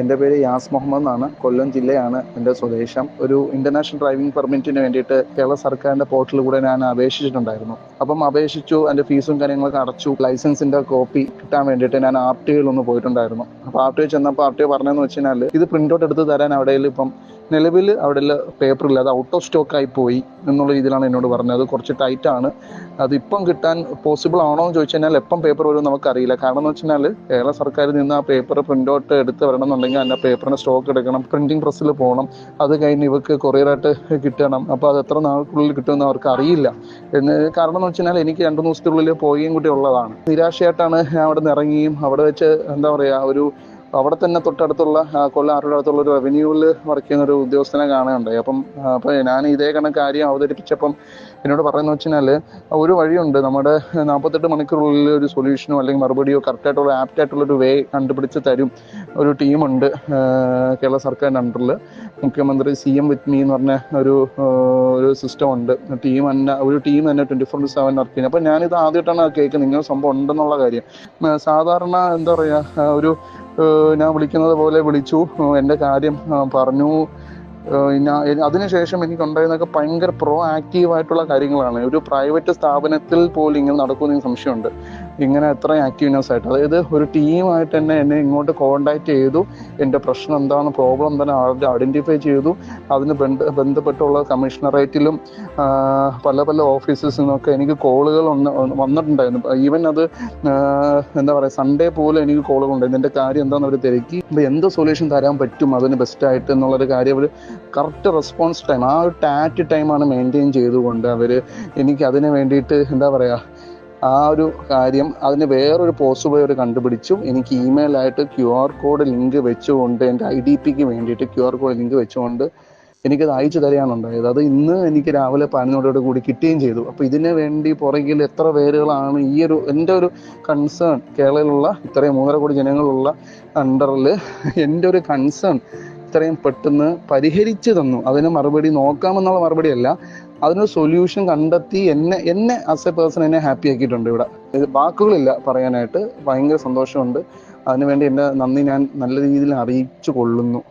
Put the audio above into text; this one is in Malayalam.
എൻ്റെ പേര് യാസ് മുഹമ്മദ് എന്നാണ്. കൊല്ലം ജില്ലയാണ് എൻ്റെ സ്വദേശം. ഒരു ഇന്റർനാഷണൽ ഡ്രൈവിംഗ് പെർമിറ്റിന് വേണ്ടിയിട്ട് കേരള സർക്കാരിൻ്റെ പോർട്ടലിലൂടെ ഞാൻ അപേക്ഷിച്ചിട്ടുണ്ടായിരുന്നു. അപ്പം അപേക്ഷിച്ചു, അതിൻ്റെ ഫീസും കാര്യങ്ങളൊക്കെ അടച്ചു. ലൈസൻസിൻ്റെ കോപ്പി കിട്ടാൻ വേണ്ടിയിട്ട് ഞാൻ RTOയിൽ ഒന്ന് പോയിട്ടുണ്ടായിരുന്നു. അപ്പോൾ RTO ചെന്നപ്പോൾ RTO പറഞ്ഞതെന്ന് വെച്ച് കഴിഞ്ഞാൽ ഇത് പ്രിൻ്റ് ഔട്ട് എടുത്ത് തരാൻ അവിടെ ഇപ്പം നിലവിൽ അവിടെ പേപ്പറില്ല, അത് ഔട്ട് ഓഫ് സ്റ്റോക്കായി പോയി എന്നുള്ള രീതിയിലാണ് എന്നോട് പറഞ്ഞത്. അത് കുറച്ച് ടൈറ്റാണ്, അതിപ്പം കിട്ടാൻ പോസിബിൾ ആണോ എന്ന് ചോദിച്ചു കഴിഞ്ഞാൽ എപ്പം പേപ്പർ വരും നമുക്കറിയില്ല. കാരണം എന്ന് വെച്ച് കഴിഞ്ഞാൽ കേരള സർക്കാരിൽ നിന്ന് ആ പേപ്പർ പ്രിൻ്റ് ഔട്ട് എടുത്ത് വരണമെന്നുണ്ടെങ്കിൽ അതിൻ്റെ പേപ്പറിന് സ്റ്റോക്ക് എടുക്കണം, പ്രിൻറ്റിംഗ് പ്രസ്സിൽ പോകണം, അത് കഴിഞ്ഞ് ഇവർക്ക് കൊറിയറായിട്ട് കിട്ടണം. അപ്പോൾ അത് എത്ര നാൾക്കുള്ളിൽ കിട്ടുമെന്ന് അവർക്ക് അറിയില്ല. കാരണം എന്ന് വെച്ച് കഴിഞ്ഞാൽ എനിക്ക് 2 ദിവസത്തിനുള്ളിൽ പോവുകയും കൂടി ഉള്ളതാണ്. നിരാശയായിട്ടാണ് ഞാൻ അവിടെ നിന്ന് ഇറങ്ങിയും അവിടെ വെച്ച് എന്താ പറയുക, അവിടെ തന്നെ തൊട്ടടുത്തുള്ള കൊല്ലം ആരുടെ അടുത്തുള്ള ഒരു റവന്യൂവിൽ വർക്ക് ചെയ്യുന്ന ഒരു ഉദ്യോഗസ്ഥനെ കാണുകയുണ്ടായി. അപ്പോൾ ഞാൻ ഇതേ കണക്ക് കാര്യം അവതരിപ്പിച്ചപ്പം എന്നോട് പറയുന്നത് വെച്ച് കഴിഞ്ഞാൽ ഒരു വഴിയുണ്ട്, നമ്മുടെ 48 മണിക്കൂറിനുള്ളിൽ ഒരു സൊല്യൂഷനോ അല്ലെങ്കിൽ മറുപടിയോ കറക്റ്റായിട്ടുള്ള ആപ്റ്റായിട്ടുള്ളൊരു വേ കണ്ടുപിടിച്ച് തരും. ഒരു ടീമുണ്ട് കേരള സർക്കാരിൻ്റെ അണ്ടറിൽ, മുഖ്യമന്ത്രി CM വിത്ത് മീ എന്ന് പറഞ്ഞ ഒരു സിസ്റ്റം ഉണ്ട്. ഒരു ടീം തന്നെ 24/7 വർക്ക് ചെയ്യുന്നത്. അപ്പോൾ ഞാനിത് ആദ്യമായിട്ടാണ് കേൾക്കുന്നത്, ഇങ്ങനെ സംഭവം ഉണ്ടെന്നുള്ള കാര്യം. സാധാരണ എന്താ പറയുക, ഞാൻ വിളിക്കുന്നത് പോലെ വിളിച്ചു, എൻ്റെ കാര്യം പറഞ്ഞു. അതിനുശേഷം എനിക്കുണ്ടായിരുന്നൊക്കെ ഭയങ്കര ആക്റ്റീവായിട്ടുള്ള കാര്യങ്ങളാണ്. ഒരു പ്രൈവറ്റ് സ്ഥാപനത്തിൽ പോലും ഇങ്ങനെ നടക്കുമെന്ന് എനിക്ക് സംശയമുണ്ട്. ഇങ്ങനെ എത്ര ആക്റ്റീവ്നെസ് ആയിട്ട്, അതായത് ഒരു ടീമായിട്ട് തന്നെ എന്നെ ഇങ്ങോട്ട് കോണ്ടാക്ട് ചെയ്തു. എൻ്റെ പ്രശ്നം എന്താണ്, പ്രോബ്ലം തന്നെ ഐഡൻറ്റിഫൈ ചെയ്തു. അതിന് ബന്ധപ്പെട്ടുള്ള കമ്മീഷണറേറ്റിലും പല ഓഫീസസിൽ നിന്നൊക്കെ എനിക്ക് കോളുകൾ വന്നിട്ടുണ്ടായിരുന്നു. ഈവൻ അത് എന്താ പറയുക, സൺഡേ പോലും എനിക്ക് കോളുകൾ ഉണ്ടായിരുന്നു. എൻ്റെ കാര്യം എന്താണെന്ന് അവർ തിരക്കി, എന്ത് സൊല്യൂഷൻ തരാൻ പറ്റും അതിന് ബെസ്റ്റായിട്ട് എന്നുള്ളൊരു കാര്യം അവർ കറക്റ്റ് റെസ്പോൺസ് ടൈം, ആ ഒരു ടാറ്റ് ടൈമാണ് മെയിൻറ്റെയിൻ ചെയ്തുകൊണ്ട് എനിക്ക് അതിന് വേണ്ടിയിട്ട് എന്താ പറയുക, ആ ഒരു കാര്യം അതിന് വേറൊരു പോസിബിൾ ഒരു കണ്ടുപിടിച്ചു. എനിക്ക് ഇമെയിലായിട്ട് QR കോഡ് ലിങ്ക് വെച്ചുകൊണ്ട്, എൻ്റെ IDPക്ക് വേണ്ടിയിട്ട് QR കോഡ് ലിങ്ക് വെച്ചുകൊണ്ട് എനിക്കത് അയച്ചു തരികയാണുണ്ടായത്. അത് ഇന്ന് എനിക്ക് രാവിലെ 11 കൂടി കിട്ടുകയും ചെയ്തു. അപ്പോൾ ഇതിന് വേണ്ടി പുറകിൽ എത്ര പേരുകളാണ് എൻ്റെ ഒരു കൺസേൺ, കേരളയിലുള്ള ഇത്രയും 3.5 കോടി ജനങ്ങളുള്ള അണ്ടറിൽ എൻ്റെ ഒരു കൺസേൺ ഇത്രയും പെട്ടെന്ന് പരിഹരിച്ചു തന്നു. അതിന് മറുപടി നോക്കാമെന്നുള്ള മറുപടിയല്ല, അതിനൊരു സൊല്യൂഷൻ കണ്ടെത്തി എന്നെ ആസ് എ പേഴ്സൺ എന്നെ ഹാപ്പി ആക്കിയിട്ടുണ്ട്. ഇവിടെ വാക്കുകളില്ല പറയാനായിട്ട്. ഭയങ്കര സന്തോഷമുണ്ട്. അതിനുവേണ്ടി എൻ്റെ നന്ദി ഞാൻ നല്ല രീതിയിൽ അറിയിച്ചു കൊള്ളുന്നു.